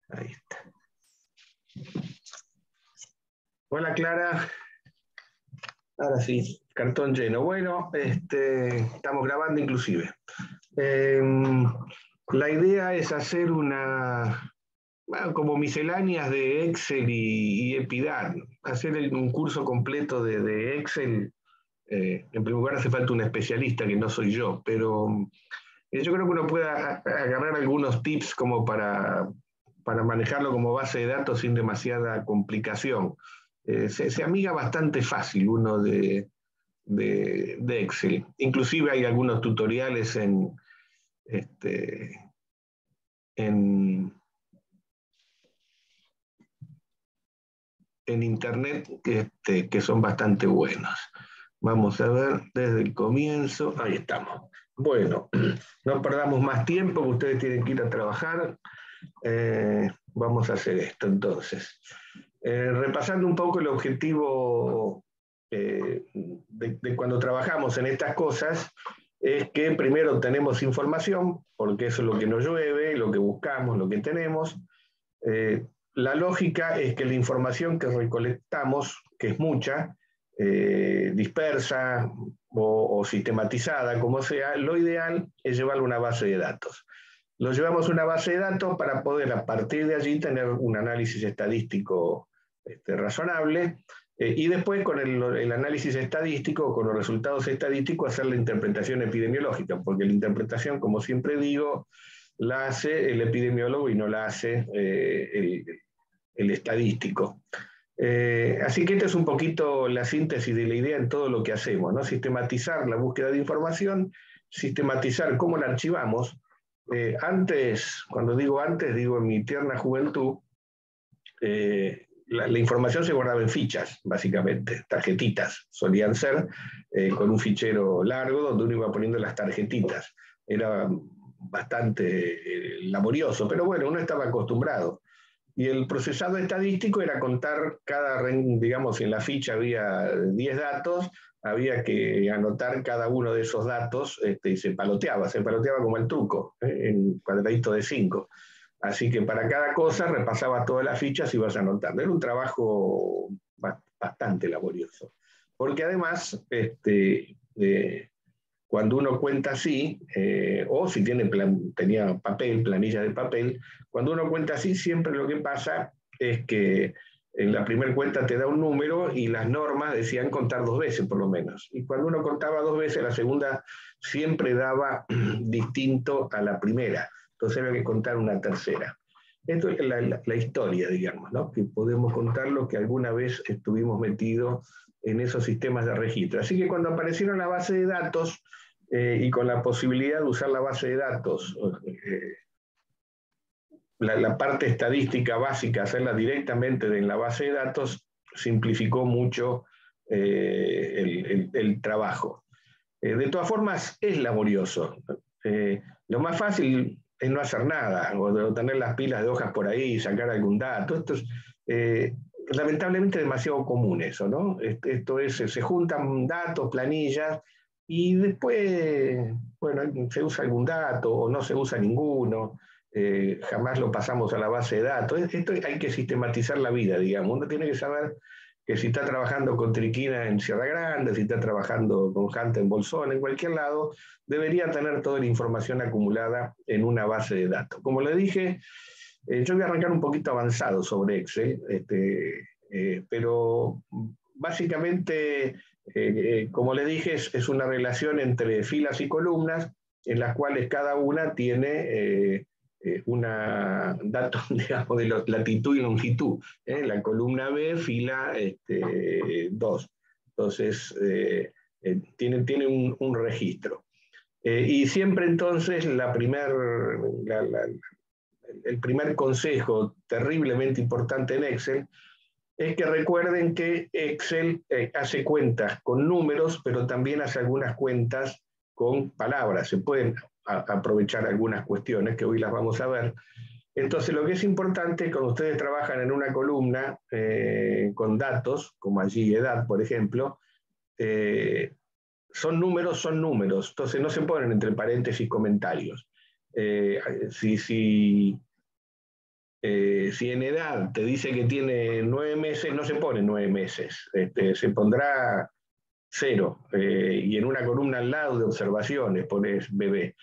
Ahí está. Hola Clara. Ahora sí, cartón lleno. Bueno, estamos grabando inclusive. La idea es hacer como misceláneas de Excel y Epidar. Hacer un curso completo de Excel. En primer lugar hace falta un especialista, que no soy yo, pero yo creo que uno puede agarrar algunos tips como para manejarlo como base de datos sin demasiada complicación. Se amiga bastante fácil uno de Excel. Inclusive hay algunos tutoriales este, en internet que son bastante buenos. Vamos a ver desde el comienzo. Ahí estamos. Bueno, no perdamos más tiempo, ustedes tienen que ir a trabajar. Vamos a hacer esto entonces. Repasando un poco el objetivo de cuando trabajamos en estas cosas, es que primero obtenemos información, porque eso es lo que nos llueve, lo que buscamos, lo que tenemos. La lógica es que la información que recolectamos, que es mucha, dispersa o sistematizada, como sea, lo ideal es llevarlo a una base de datos. Lo llevamos a una base de datos para poder a partir de allí tener un análisis estadístico razonable y después con el análisis estadístico, con los resultados estadísticos, hacer la interpretación epidemiológica, porque la interpretación, como siempre digo, la hace el epidemiólogo y no la hace el estadístico. Así que esta es un poquito la síntesis de la idea en todo lo que hacemos, ¿no? Sistematizar la búsqueda de información, sistematizar cómo la archivamos. Antes, cuando digo antes, digo en mi tierna juventud, la información se guardaba en fichas, básicamente, tarjetitas, solían ser, con un fichero largo donde uno iba poniendo las tarjetitas. Era bastante laborioso, pero bueno, uno estaba acostumbrado. Y el procesado estadístico era contar digamos, en la ficha había 10 datos, había que anotar cada uno de esos datos y se paloteaba como el truco, en cuadradito de 5. Así que para cada cosa repasabas todas las fichas y ibas anotando. Era un trabajo bastante laborioso. Porque además, cuando uno cuenta así, o si tenía papel, planilla de papel, cuando uno cuenta así, siempre lo que pasa es que en la primera cuenta te da un número y las normas decían contar 2 veces por lo menos. Y cuando uno contaba 2 veces, la segunda siempre daba distinto a la primera. Entonces había que contar una tercera. Esto es la historia, digamos, ¿no? Que podemos contar lo que alguna vez estuvimos metidos en esos sistemas de registro. Así que cuando aparecieron la base de datos, y con la posibilidad de usar la base de datos, la parte estadística básica, hacerla directamente en la base de datos, simplificó mucho el trabajo. De todas formas, es laborioso. Lo más fácil es no hacer nada, o tener las pilas de hojas por ahí y sacar algún dato. Esto es lamentablemente demasiado común eso, ¿no? Esto es, se juntan datos, planillas, y después, bueno, se usa algún dato o no se usa ninguno, jamás lo pasamos a la base de datos. Esto hay que sistematizar la vida, digamos. Uno tiene que saber que si está trabajando con Triquina en Sierra Grande, si está trabajando con Hunter en Bolsón, en cualquier lado, debería tener toda la información acumulada en una base de datos. Como le dije, yo voy a arrancar un poquito avanzado sobre Excel, pero básicamente, como le dije, es una relación entre filas y columnas en las cuales cada una tiene una dato, digamos, de latitud y longitud. La columna B, fila 2. Entonces, tiene un registro. Y siempre entonces el primer consejo terriblemente importante en Excel es que recuerden que Excel hace cuentas con números, pero también hace algunas cuentas con palabras. Se pueden aprovechar algunas cuestiones que hoy las vamos a ver. Entonces, lo que es importante cuando ustedes trabajan en una columna con datos, como allí edad, por ejemplo, son números. Entonces, no se ponen entre paréntesis comentarios. Si si en edad te dice que tiene 9 meses, no se pone 9 meses, se pondrá 0, y en una columna al lado de observaciones pones bebé.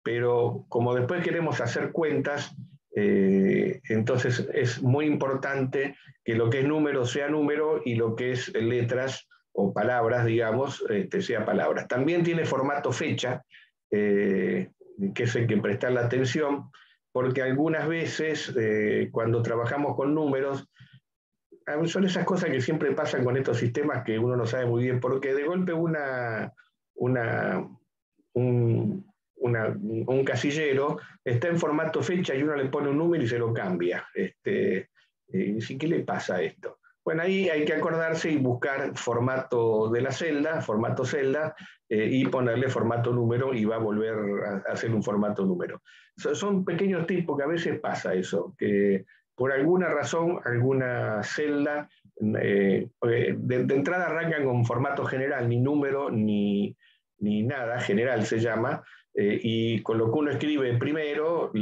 Pero como después queremos hacer cuentas, entonces es muy importante que lo que es número sea número y lo que es letras o palabras, digamos, sea palabras. También tiene formato fecha, que es el que prestar la atención, porque algunas veces cuando trabajamos con números, son esas cosas que siempre pasan con estos sistemas que uno no sabe muy bien, porque de golpe un, un casillero está en formato fecha y uno le pone un número y se lo cambia. ¿Qué le pasa a esto? Bueno, ahí hay que acordarse y buscar formato de la celda, formato celda, y ponerle formato número y va a volver a hacer un formato número. Son pequeños tips porque a veces pasa eso, que por alguna razón, alguna celda, de entrada arrancan con formato general, ni número, ni nada, general se llama, y con lo que uno escribe primero,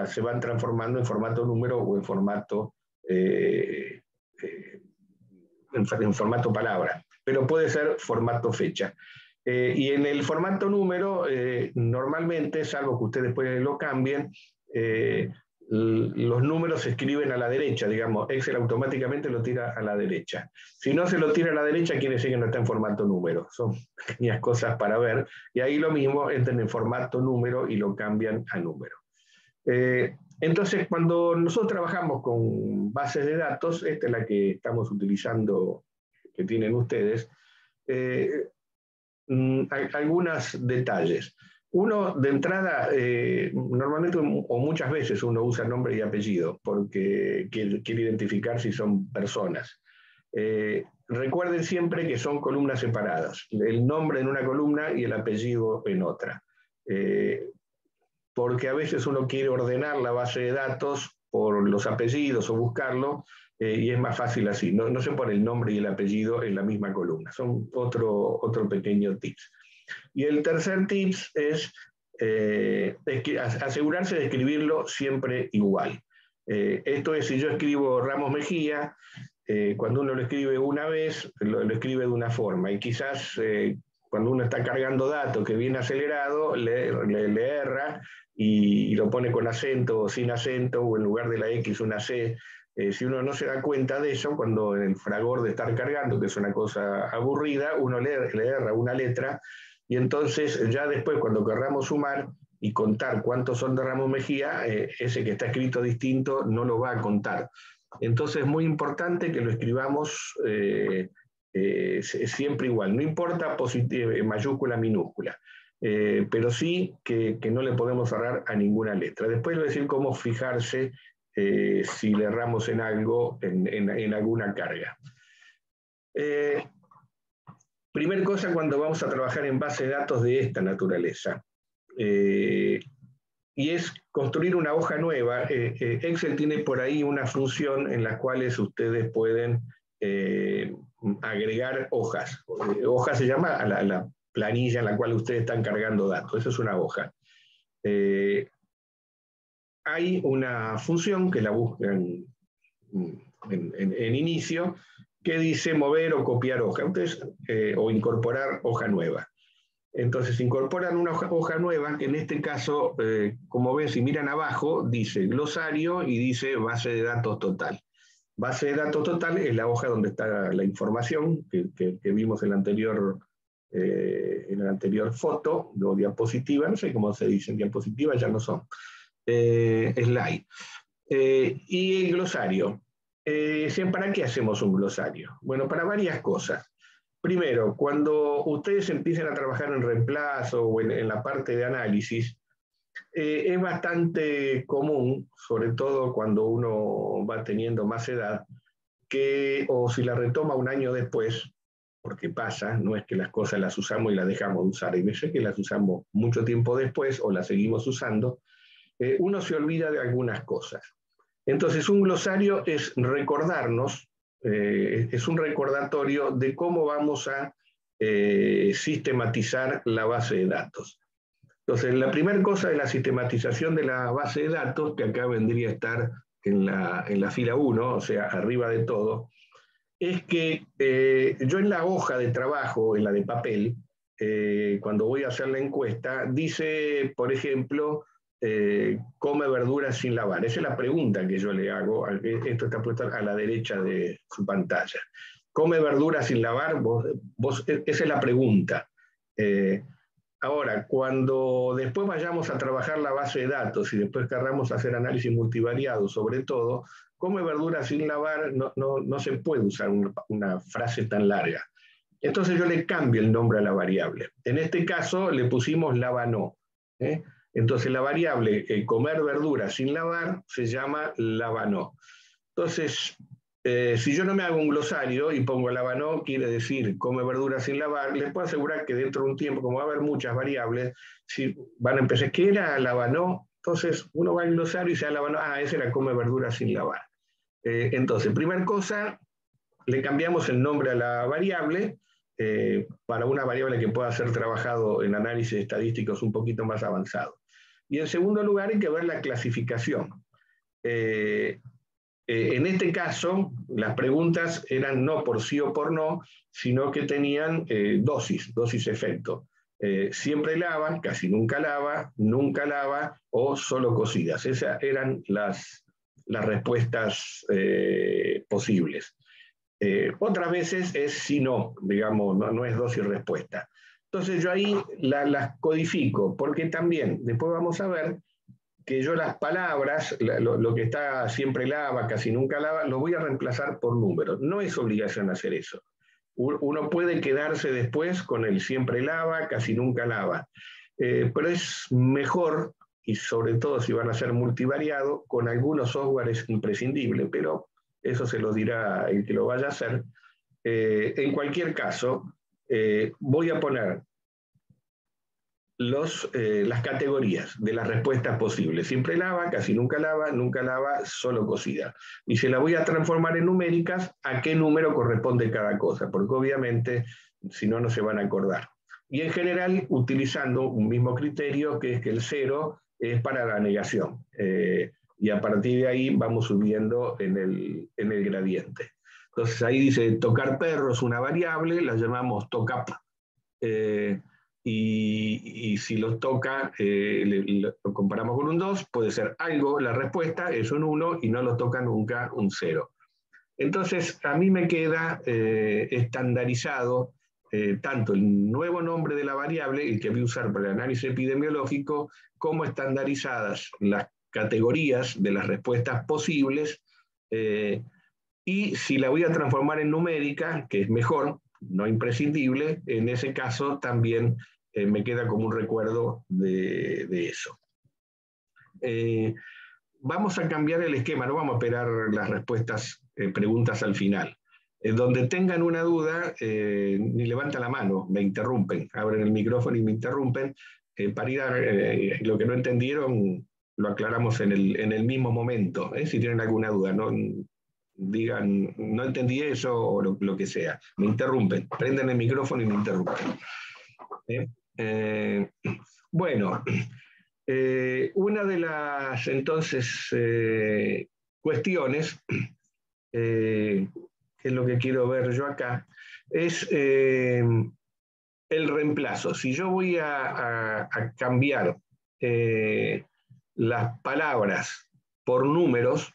se van transformando en formato número o en formato, en formato palabra, pero puede ser formato fecha. Y en el formato número, normalmente, salvo que ustedes después lo cambien, los números se escriben a la derecha, digamos, Excel automáticamente lo tira a la derecha. Si no se lo tira a la derecha, quiere decir que no está en formato número. Son pequeñas cosas para ver. Y ahí lo mismo, entran en formato número y lo cambian a número. Entonces, cuando nosotros trabajamos con bases de datos, esta es la que estamos utilizando, que tienen ustedes, algunos detalles. Uno, de entrada, normalmente o muchas veces uno usa nombre y apellido porque quiere identificar si son personas. Recuerden siempre que son columnas separadas, el nombre en una columna y el apellido en otra. Porque a veces uno quiere ordenar la base de datos por los apellidos o buscarlo, y es más fácil así. No se pone el nombre y el apellido en la misma columna. Son otro pequeño tips. Y el tercer tips es asegurarse de escribirlo siempre igual. Esto es, si yo escribo Ramos Mejía, cuando uno lo escribe una vez, lo escribe de una forma, y quizás cuando uno está cargando datos que viene acelerado, le erra y lo pone con acento o sin acento, o en lugar de la X una C. Si uno no se da cuenta de eso, cuando en el fragor de estar cargando, que es una cosa aburrida, uno le erra una letra, y entonces ya después, cuando querramos sumar y contar cuántos son de Ramos Mejía, ese que está escrito distinto no lo va a contar. Entonces es muy importante que lo escribamos siempre igual, no importa mayúscula, minúscula, pero sí que no le podemos errar a ninguna letra. Después voy a decir cómo fijarse si le erramos en algo, en alguna carga. Primer cosa cuando vamos a trabajar en base de datos de esta naturaleza, y es construir una hoja nueva. Excel tiene por ahí una función en la cual ustedes pueden agregar hojas. Hoja se llama a la planilla en la cual ustedes están cargando datos. Eso es una hoja. Hay una función que la buscan en inicio, que dice mover o copiar hoja, entonces, o incorporar hoja nueva. Entonces incorporan una hoja nueva, que en este caso, como ven, si miran abajo, dice glosario y dice base de datos total. Base de datos total es la hoja donde está la información que vimos en la anterior foto, o diapositiva, no sé cómo se dicen, diapositivas ya no son, slide. Y el glosario. ¿Para qué hacemos un glosario? Bueno, para varias cosas. Primero, cuando ustedes empiecen a trabajar en reemplazo o en la parte de análisis, es bastante común, sobre todo cuando uno va teniendo más edad, o si la retoma un año después, porque pasa, no es que las cosas las usamos y las dejamos de usar, hay veces que las usamos mucho tiempo después o las seguimos usando, uno se olvida de algunas cosas. Entonces, un glosario es recordarnos, es un recordatorio de cómo vamos a sistematizar la base de datos. Entonces, la primera cosa es la sistematización de la base de datos, que acá vendría a estar en la fila 1, o sea, arriba de todo, es que yo en la hoja de trabajo, en la de papel, cuando voy a hacer la encuesta, dice, por ejemplo, come verduras sin lavar. Esa es la pregunta que yo le hago. Esto está puesto a la derecha de su pantalla. ¿Come verduras sin lavar? Esa es la pregunta. Ahora, cuando después vayamos a trabajar la base de datos y después querramos hacer análisis multivariado, sobre todo, come verduras sin lavar, no se puede usar una frase tan larga. Entonces yo le cambio el nombre a la variable. En este caso le pusimos lava no. Entonces la variable comer verduras sin lavar se llama lava no. Entonces, si yo no me hago un glosario y pongo lava no, quiere decir come verduras sin lavar, les puedo asegurar que dentro de un tiempo, como va a haber muchas variables, si van a empezar, ¿qué era lava no? Entonces uno va al glosario y dice lava no, ese era come verduras sin lavar. Entonces, primera cosa, le cambiamos el nombre a la variable para una variable que pueda ser trabajado en análisis estadísticos un poquito más avanzado. Y en segundo lugar, hay que ver la clasificación. En este caso, las preguntas eran no por sí o por no, sino que tenían dosis-efecto. Siempre lava, casi nunca lava o solo cocidas. Esas eran las respuestas posibles. Otras veces es si no, digamos, no es dosis-respuesta. Entonces yo ahí las codifico, porque también después vamos a ver que yo las palabras, lo que está siempre lava, casi nunca lava, lo voy a reemplazar por números. No es obligación hacer eso. Uno puede quedarse después con el siempre lava, casi nunca lava. Pero es mejor, y sobre todo si van a ser multivariado, con algunos software es imprescindible, pero eso se lo dirá el que lo vaya a hacer. En cualquier caso, voy a poner las categorías de las respuestas posibles. Siempre lava, casi nunca lava, solo cocida. Y se la voy a transformar en numéricas a qué número corresponde cada cosa, porque obviamente si no, no se van a acordar. Y en general utilizando un mismo criterio, que es que el 0 es para la negación. Y a partir de ahí vamos subiendo en el gradiente. Entonces ahí dice tocar perros, una variable, la llamamos tocap. Y si los toca, lo comparamos con un 2, puede ser algo, la respuesta es un 1 y no lo toca nunca un 0. Entonces, a mí me queda estandarizado tanto el nuevo nombre de la variable, el que voy a usar para el análisis epidemiológico, como estandarizadas las categorías de las respuestas posibles, y si la voy a transformar en numérica, que es mejor, no imprescindible, en ese caso también me queda como un recuerdo de eso. Vamos a cambiar el esquema, no vamos a esperar las respuestas, preguntas al final. Donde tengan una duda, ni levantan la mano, me interrumpen, abren el micrófono y me interrumpen. Para ir a lo que no entendieron, lo aclaramos en el mismo momento, si tienen alguna duda. No digan, no entendí eso o lo que sea. Me interrumpen, prenden el micrófono y me interrumpen. Bueno, una de las entonces cuestiones, que es lo que quiero ver yo acá, es el reemplazo. Si yo voy a cambiar las palabras por números,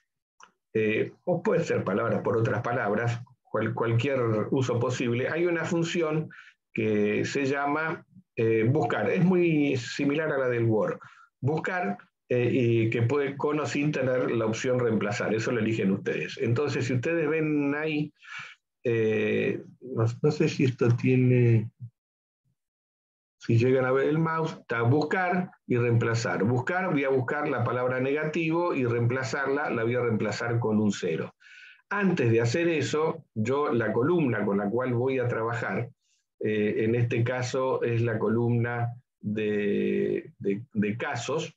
o puede ser palabras por otras palabras, cualquier uso posible, hay una función que se llama buscar. Es muy similar a la del Word. Buscar, y que puede con o sin tener la opción reemplazar. Eso lo eligen ustedes. Entonces, si ustedes ven ahí, no sé si esto tiene... Si llegan a ver el mouse, está buscar y reemplazar. Buscar, voy a buscar la palabra negativo y reemplazarla, la voy a reemplazar con un 0. Antes de hacer eso, yo la columna con la cual voy a trabajar, en este caso es la columna de casos,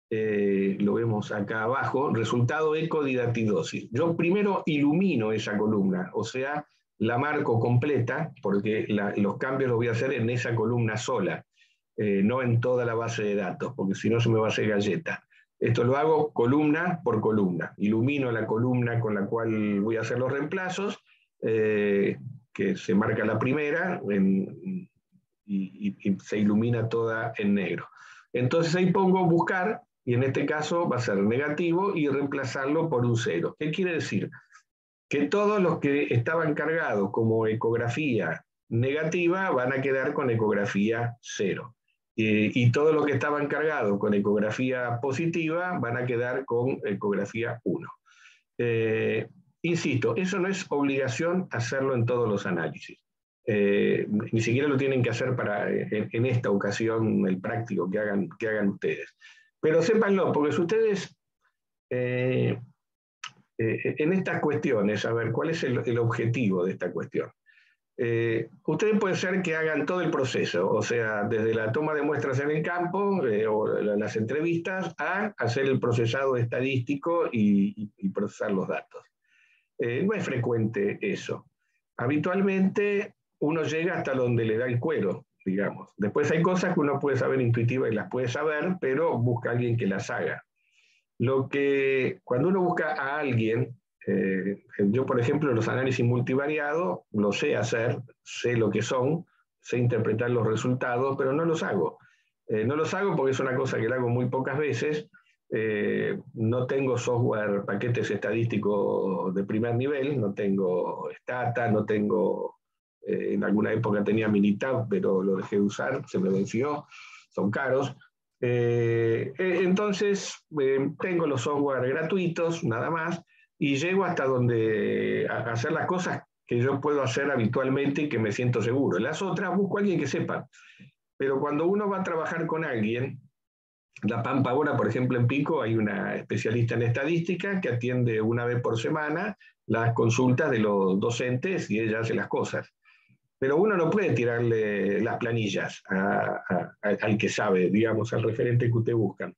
lo vemos acá abajo, resultado ecodidactidosis. Yo primero ilumino esa columna, o sea, la marco completa, porque los cambios los voy a hacer en esa columna sola, no en toda la base de datos, porque si no se me va a hacer galleta. Esto lo hago columna por columna. Ilumino la columna con la cual voy a hacer los reemplazos, que se marca la primera y se ilumina toda en negro. Entonces ahí pongo buscar, y en este caso va a ser negativo, y reemplazarlo por un 0. ¿Qué quiere decir? Que todos los que estaban cargados como ecografía negativa van a quedar con ecografía 0. Y todos los que estaban cargados con ecografía positiva van a quedar con ecografía 1. Insisto, eso no es obligación hacerlo en todos los análisis. Ni siquiera lo tienen que hacer en esta ocasión, el práctico que hagan ustedes. Pero sépanlo, porque si ustedes en estas cuestiones, a ver, ¿cuál es el objetivo de esta cuestión? Ustedes pueden ser que hagan todo el proceso, o sea, desde la toma de muestras en el campo o las entrevistas a hacer el procesado estadístico y procesar los datos. No es frecuente eso. Habitualmente uno llega hasta donde le da el cuero, digamos. Después hay cosas que uno puede saber intuitiva y las puede saber, pero busca a alguien que las haga. Cuando uno busca a alguien, yo por ejemplo los análisis multivariados los sé hacer, sé lo que son, sé interpretar los resultados, pero no los hago. No los hago porque es una cosa que la hago muy pocas veces. No tengo software, paquetes estadísticos de primer nivel, no tengo Stata, no tengo, en alguna época tenía Minitab, pero lo dejé de usar, se me venció, son caros. Entonces, tengo los software gratuitos, nada más, y llego hasta donde a hacer las cosas que yo puedo hacer habitualmente y que me siento seguro. Las otras busco a alguien que sepa. Pero cuando uno va a trabajar con alguien, La Pampa ahora, por ejemplo, en Pico hay una especialista en estadística que atiende una vez por semana las consultas de los docentes y ella hace las cosas. Pero uno no puede tirarle las planillas al que sabe, digamos, al referente que usted busca.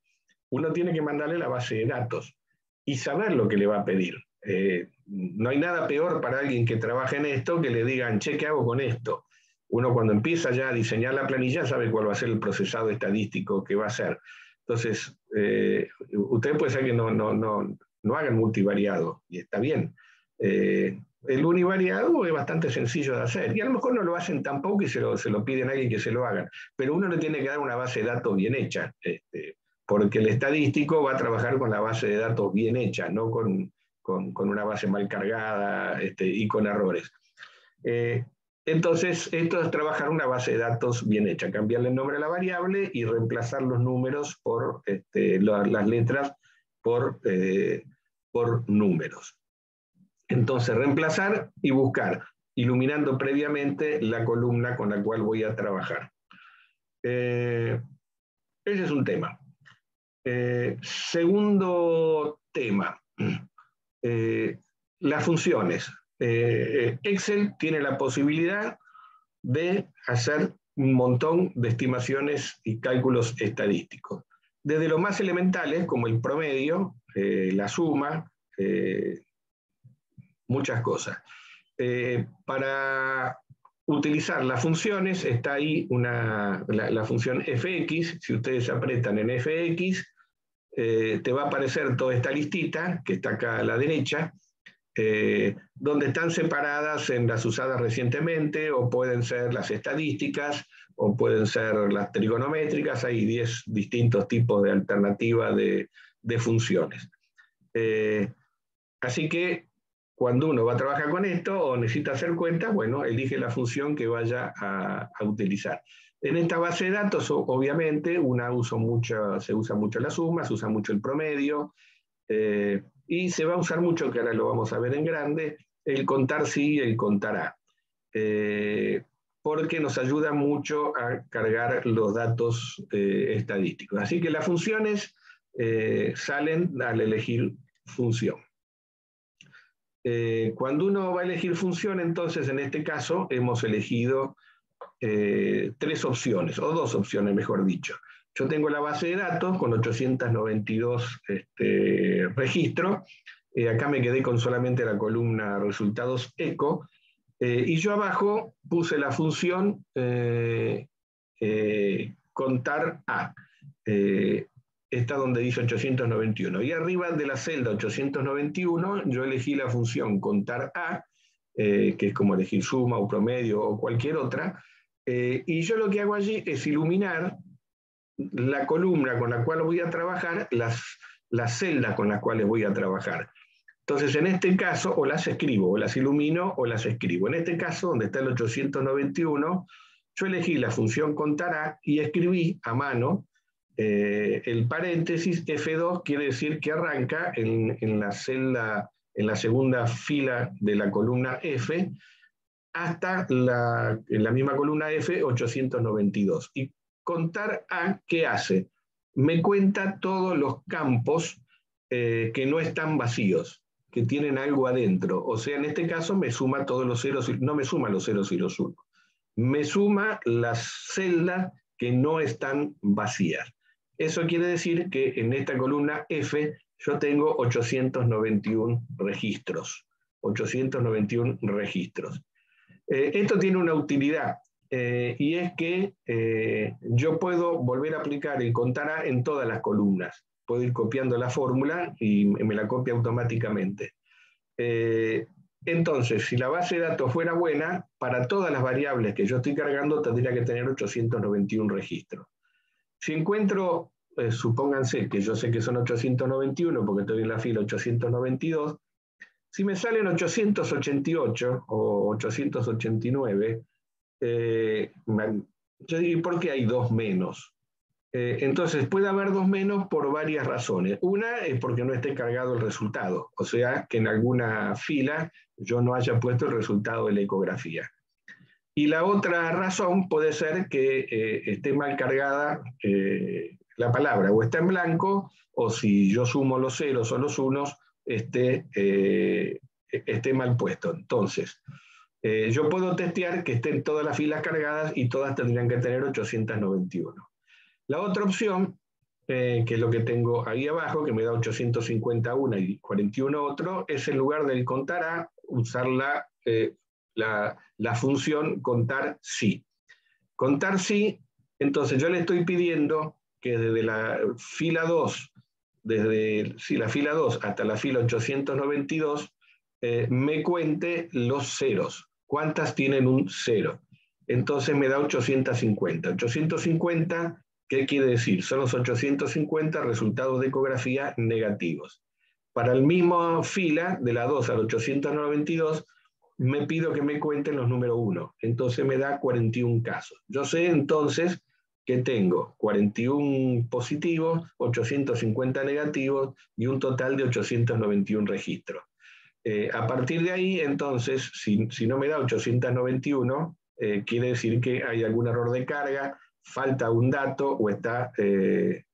Uno tiene que mandarle la base de datos y saber lo que le va a pedir. No hay nada peor para alguien que trabaje en esto que le digan, che, ¿qué hago con esto? Uno cuando empieza ya a diseñar la planilla sabe cuál va a ser el procesado estadístico que va a hacer. Entonces, ustedes puede ser que no hagan multivariado, y está bien. El univariado es bastante sencillo de hacer, y a lo mejor no lo hacen tampoco y se lo piden a alguien que se lo hagan, pero uno le tiene que dar una base de datos bien hecha, porque el estadístico va a trabajar con la base de datos bien hecha, no con una base mal cargada y con errores. Entonces, esto es trabajar una base de datos bien hecha, cambiarle el nombre a la variable y reemplazar los números por las letras por números. Entonces, reemplazar y buscar, iluminando previamente la columna con la cual voy a trabajar. Ese es un tema. Segundo tema, las funciones. Excel tiene la posibilidad de hacer un montón de estimaciones y cálculos estadísticos. Desde los más elementales, como el promedio, la suma, muchas cosas. Para utilizar las funciones está ahí la función fx. Si ustedes apretan en fx, te va a aparecer toda esta listita que está acá a la derecha, donde están separadas en las usadas recientemente, o pueden ser las estadísticas, o pueden ser las trigonométricas. Hay 10 distintos tipos de alternativas de funciones. Así que cuando uno va a trabajar con esto o necesita hacer cuentas, bueno, elige la función que vaya a utilizar. En esta base de datos, obviamente, se usa mucho la suma, se usa mucho el promedio, y se va a usar mucho, que ahora lo vamos a ver en grande, el contar sí y el contar a. Porque nos ayuda mucho a cargar los datos estadísticos. Así que las funciones salen al elegir función. Cuando uno va a elegir función, entonces en este caso hemos elegido 3 opciones, o 2 opciones, mejor dicho. Yo tengo la base de datos con 892 registros. Acá me quedé con solamente la columna resultados eco. Y yo abajo puse la función contar a. está donde dice 891. Y arriba de la celda 891 yo elegí la función contar A, que es como elegir suma o promedio o cualquier otra, y yo lo que hago allí es iluminar la columna con la cual voy a trabajar, las celdas con las cuales voy a trabajar. Entonces, en este caso, o las escribo, o las ilumino, o las escribo. En este caso, donde está el 891, yo elegí la función contar A y escribí a mano el paréntesis F2, quiere decir que arranca en la celda, en la segunda fila de la columna F, hasta en la misma columna F, 892. Y contar A, ¿qué hace? Me cuenta todos los campos que no están vacíos, que tienen algo adentro. O sea, en este caso me suma todos los ceros, no me suma los ceros y los unos. Me suma las celdas que no están vacías. Eso quiere decir que en esta columna F yo tengo 891 registros. 891 registros. Esto tiene una utilidad y es que yo puedo volver a aplicar el contar A en todas las columnas. Puedo ir copiando la fórmula y me la copia automáticamente. Entonces, si la base de datos fuera buena, para todas las variables que yo estoy cargando tendría que tener 891 registros. Si encuentro, supónganse que yo sé que son 891 porque estoy en la fila 892, si me salen 888 o 889, yo digo, ¿por qué hay dos menos? Entonces, puede haber dos menos por varias razones. Una es porque no esté cargado el resultado, o sea, que en alguna fila yo no haya puesto el resultado de la ecografía. Y la otra razón puede ser que esté mal cargada la palabra, o está en blanco, o si yo sumo los ceros o los unos, esté mal puesto. Entonces, yo puedo testear que estén todas las filas cargadas y todas tendrían que tener 891. La otra opción, que es lo que tengo ahí abajo, que me da 851 y 41 otro, es en lugar del contar A, usar la función contar sí. Contar sí, entonces yo le estoy pidiendo que desde la fila 2, desde la fila 2 hasta la fila 892, me cuente los ceros. ¿Cuántas tienen un cero? Entonces me da 850. 850, ¿qué quiere decir? Son los 850 resultados de ecografía negativos. Para el mismo fila, de la 2 al 892, me pido que me cuenten los números 1. Entonces me da 41 casos. Yo sé entonces que tengo 41 positivos, 850 negativos y un total de 891 registros. A partir de ahí, entonces, si no me da 891, quiere decir que hay algún error de carga, falta un dato o está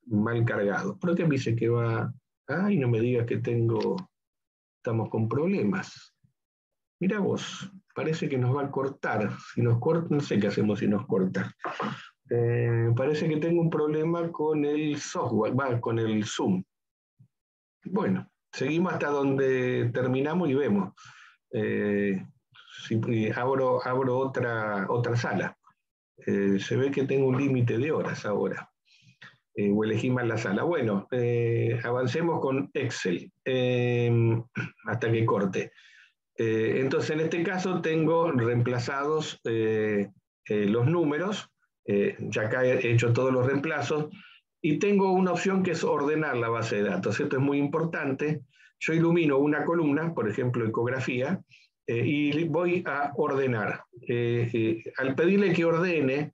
mal cargado. ¿Por qué me dice que va? Ay, no me digas que estamos con problemas. Mira vos, parece que nos va a cortar. Si nos corta, no sé qué hacemos si nos corta. Parece que tengo un problema con el software, con el Zoom. Bueno, seguimos hasta donde terminamos y vemos. Si abro otra sala. Se ve que tengo un límite de horas ahora. O elegí mal la sala. Bueno, avancemos con Excel hasta que corte. Entonces, en este caso tengo reemplazados los números, ya acá he hecho todos los reemplazos, y tengo una opción que es ordenar la base de datos. Esto es muy importante. Yo ilumino una columna, por ejemplo, ecografía, y voy a ordenar. Al pedirle que ordene,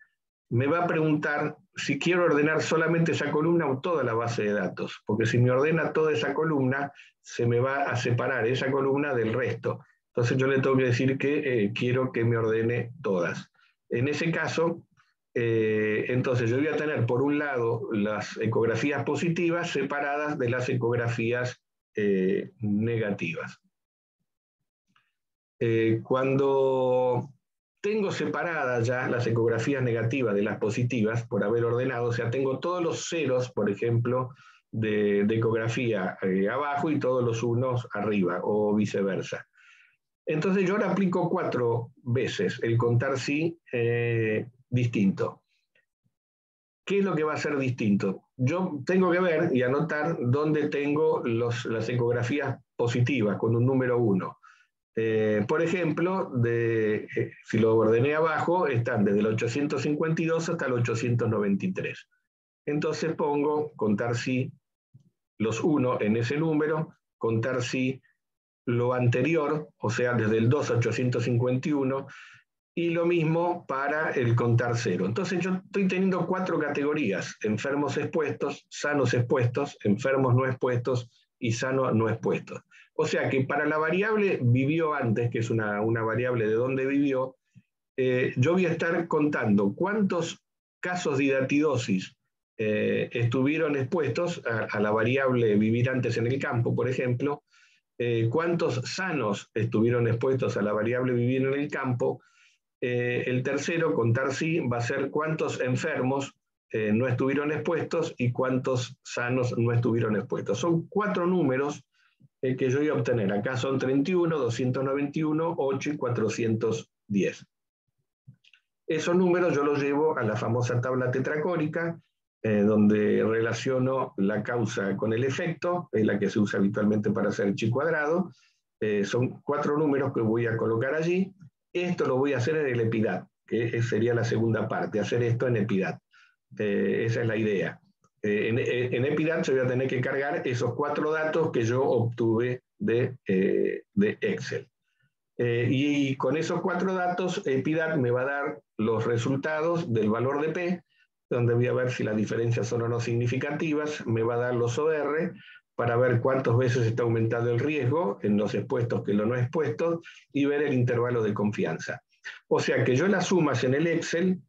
me va a preguntar si quiero ordenar solamente esa columna o toda la base de datos, porque si me ordena toda esa columna, se me va a separar esa columna del resto. Entonces yo le tengo que decir que quiero que me ordene todas. En ese caso, entonces yo voy a tener por un lado las ecografías positivas separadas de las ecografías negativas. Cuando tengo separadas ya las ecografías negativas de las positivas por haber ordenado, o sea, tengo todos los ceros, por ejemplo, de ecografía abajo y todos los unos arriba o viceversa. Entonces yo ahora aplico 4 veces el contar sí distinto. ¿Qué es lo que va a ser distinto? yo tengo que ver y anotar dónde tengo las ecografías positivas con un número 1. Por ejemplo, si lo ordené abajo, están desde el 852 hasta el 893. Entonces pongo contar si los 1 en ese número, contar si lo anterior, o sea, desde el 2 a 851, y lo mismo para el contar 0. Entonces yo estoy teniendo 4 categorías: enfermos expuestos, sanos expuestos, enfermos no expuestos y sanos no expuestos. O sea que para la variable vivió antes, que es una variable de dónde vivió, yo voy a estar contando cuántos casos de hidatidosis estuvieron expuestos a la variable vivir antes en el campo, por ejemplo, cuántos sanos estuvieron expuestos a la variable vivir en el campo. El tercero, contar sí, va a ser cuántos enfermos no estuvieron expuestos y cuántos sanos no estuvieron expuestos. Son 4 números que yo voy a obtener. Acá son 31, 291, 8 y 410. Esos números yo los llevo a la famosa tabla tetracórica, donde relaciono la causa con el efecto, es la que se usa habitualmente para hacer el chi cuadrado. Son 4 números que voy a colocar allí. Esto lo voy a hacer en el EPIDAT, que sería la segunda parte, hacer esto en EPIDAT. Esa es la idea. En EPIDAT yo voy a tener que cargar esos 4 datos que yo obtuve de Excel. Y con esos 4 datos, EPIDAT me va a dar los resultados del valor de P, donde voy a ver si las diferencias son o no significativas, me va a dar los OR para ver cuántas veces está aumentado el riesgo en los expuestos que en los no expuestos y ver el intervalo de confianza. O sea que yo las sumas en el Excel,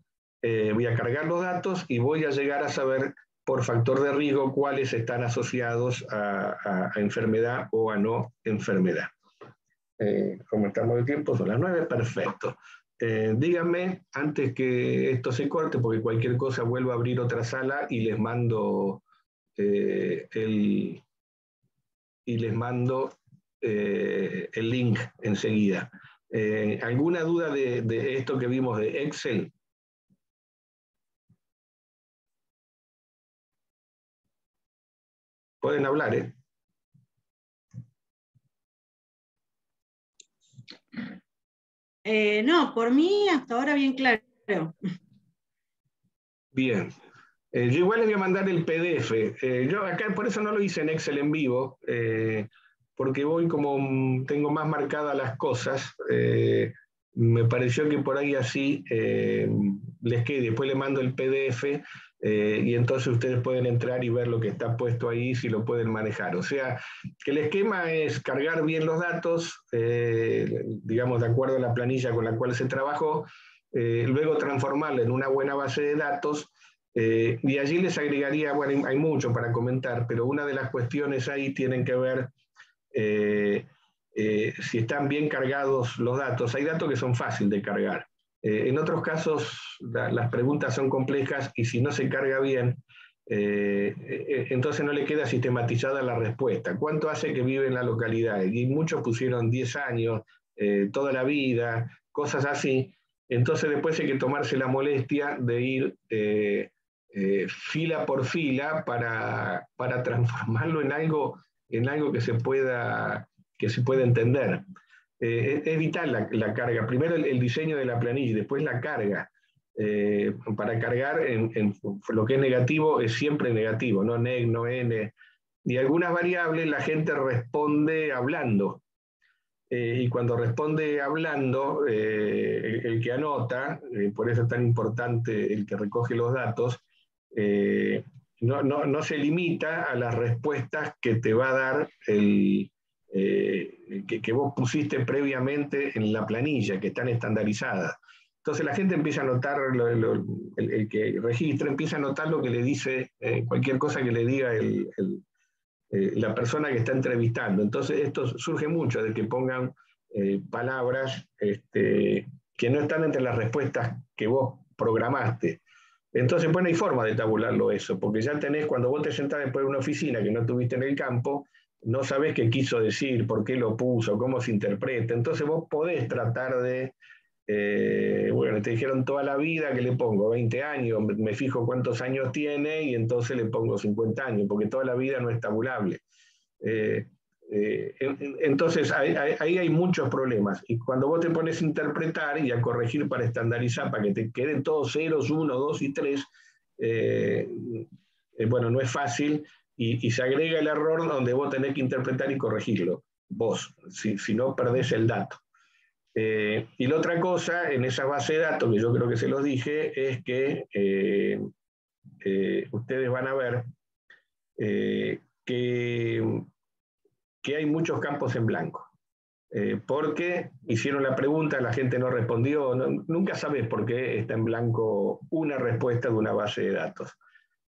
voy a cargar los datos y voy a llegar a saber por factor de riesgo cuáles están asociados a enfermedad o a no enfermedad. Como estamos de tiempo, son las 9, perfecto. Díganme, antes que esto se corte, porque cualquier cosa vuelvo a abrir otra sala y les mando el link enseguida. ¿Alguna duda de esto que vimos de Excel? Pueden hablar, ¿eh? No, por mí hasta ahora bien claro. Bien. Yo igual les voy a mandar el PDF. Yo acá por eso no lo hice en Excel en vivo, porque voy como tengo más marcadas las cosas. Me pareció que por ahí así les quede. Después les mando el PDF y entonces ustedes pueden entrar y ver lo que está puesto ahí, si lo pueden manejar. O sea, que el esquema es cargar bien los datos, digamos, de acuerdo a la planilla con la cual se trabajó, luego transformarla en una buena base de datos. Y allí les agregaría, bueno, hay mucho para comentar, pero una de las cuestiones ahí tienen que ver si están bien cargados los datos. Hay datos que son fáciles de cargar. En otros casos las preguntas son complejas y si no se carga bien, entonces no le queda sistematizada la respuesta. ¿Cuánto hace que vive en la localidad? Y muchos pusieron 10 años, toda la vida, cosas así. Entonces después hay que tomarse la molestia de ir fila por fila para transformarlo en algo que se pueda entender. Es vital la carga. Primero el diseño de la planilla y después la carga. Para cargar en lo que es negativo es siempre negativo, no neg, no n. Y algunas variables la gente responde hablando. Y cuando responde hablando, el que anota, por eso es tan importante el que recoge los datos, no se limita a las respuestas que te va a dar que vos pusiste previamente en la planilla, que están estandarizadas. Entonces la gente empieza a notar, el que registra empieza a notar lo que le dice, cualquier cosa que le diga la persona que está entrevistando. Entonces esto surge mucho de que pongan palabras que no están entre las respuestas que vos programaste. Entonces, bueno, hay forma de tabularlo eso, porque ya tenés, cuando vos te sentás después de una oficina que no estuviste en el campo, no sabés qué quiso decir, por qué lo puso, cómo se interpreta. Entonces vos podés tratar de Bueno, te dijeron toda la vida, que le pongo 20 años, me fijo cuántos años tiene y entonces le pongo 50 años, porque toda la vida no es tabulable. Entonces, ahí hay muchos problemas. Y cuando vos te pones a interpretar y a corregir para estandarizar, para que te queden todos ceros, 1, 2 y 3, bueno, no es fácil y se agrega el error donde vos tenés que interpretar y corregirlo, vos, si no perdés el dato. Y la otra cosa, en esa base de datos, que yo creo que se los dije, es que ustedes van a ver que hay muchos campos en blanco. Porque hicieron la pregunta, la gente no respondió, nunca sabes por qué está en blanco una respuesta de una base de datos.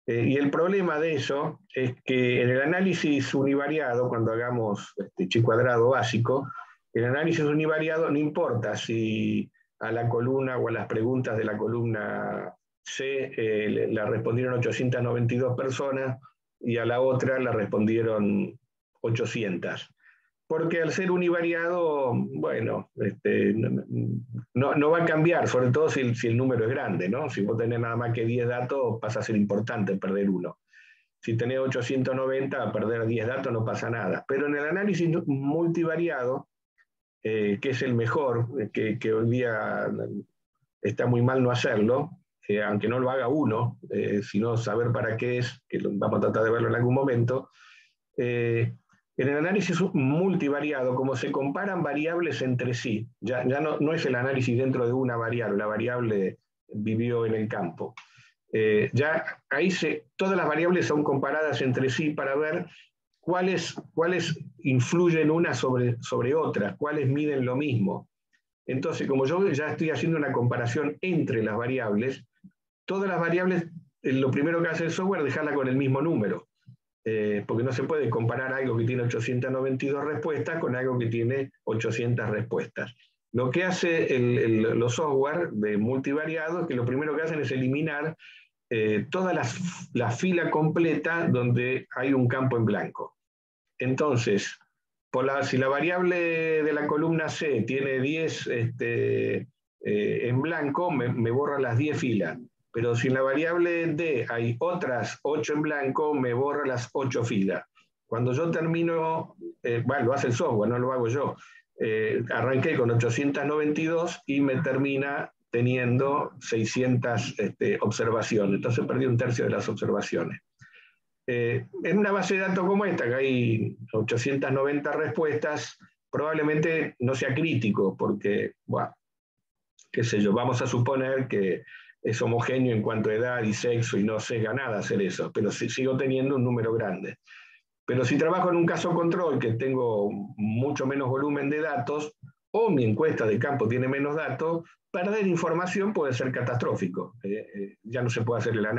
Y el problema de eso es que en el análisis univariado, cuando hagamos chi cuadrado básico, el análisis univariado no importa si a la columna o a las preguntas de la columna C la respondieron 892 personas y a la otra la respondieron 800. Porque al ser univariado, bueno, no va a cambiar, sobre todo si el número es grande, ¿no? Si vos tenés nada más que 10 datos, pasa a ser importante perder uno. Si tenés 890, perder 10 datos no pasa nada. Pero en el análisis multivariado, que es el mejor, que hoy día está muy mal no hacerlo, aunque no lo haga uno, sino saber para qué es, que vamos a tratar de verlo en algún momento, en el análisis multivariado, como se comparan variables entre sí, ya no es el análisis dentro de una variable, la variable vivió en el campo. Ya ahí todas las variables son comparadas entre sí para ver cuáles influyen unas sobre otras, cuáles miden lo mismo. Entonces, como yo ya estoy haciendo una comparación entre las variables, todas las variables, lo primero que hace el software es dejarla con el mismo número. Porque no se puede comparar algo que tiene 892 respuestas con algo que tiene 800 respuestas. Lo que hace los software de multivariado es que lo primero que hacen es eliminar toda la fila completa donde hay un campo en blanco. Entonces, si la variable de la columna C tiene 10 en blanco, me borra las 10 filas. Pero si en la variable D hay otras 8 en blanco, me borra las 8 filas. Cuando yo termino, bueno, lo hace el software, no lo hago yo. Arranqué con 892 y me termina teniendo 600 observaciones. Entonces perdí un tercio de las observaciones. En una base de datos como esta, que hay 890 respuestas, probablemente no sea crítico, porque, bueno, qué sé yo, vamos a suponer que es homogéneo en cuanto a edad y sexo y no sesga nada hacer eso, pero sigo teniendo un número grande. Pero si trabajo en un caso control, que tengo mucho menos volumen de datos, o mi encuesta de campo tiene menos datos, perder información puede ser catastrófico. Ya no se puede hacer el análisis.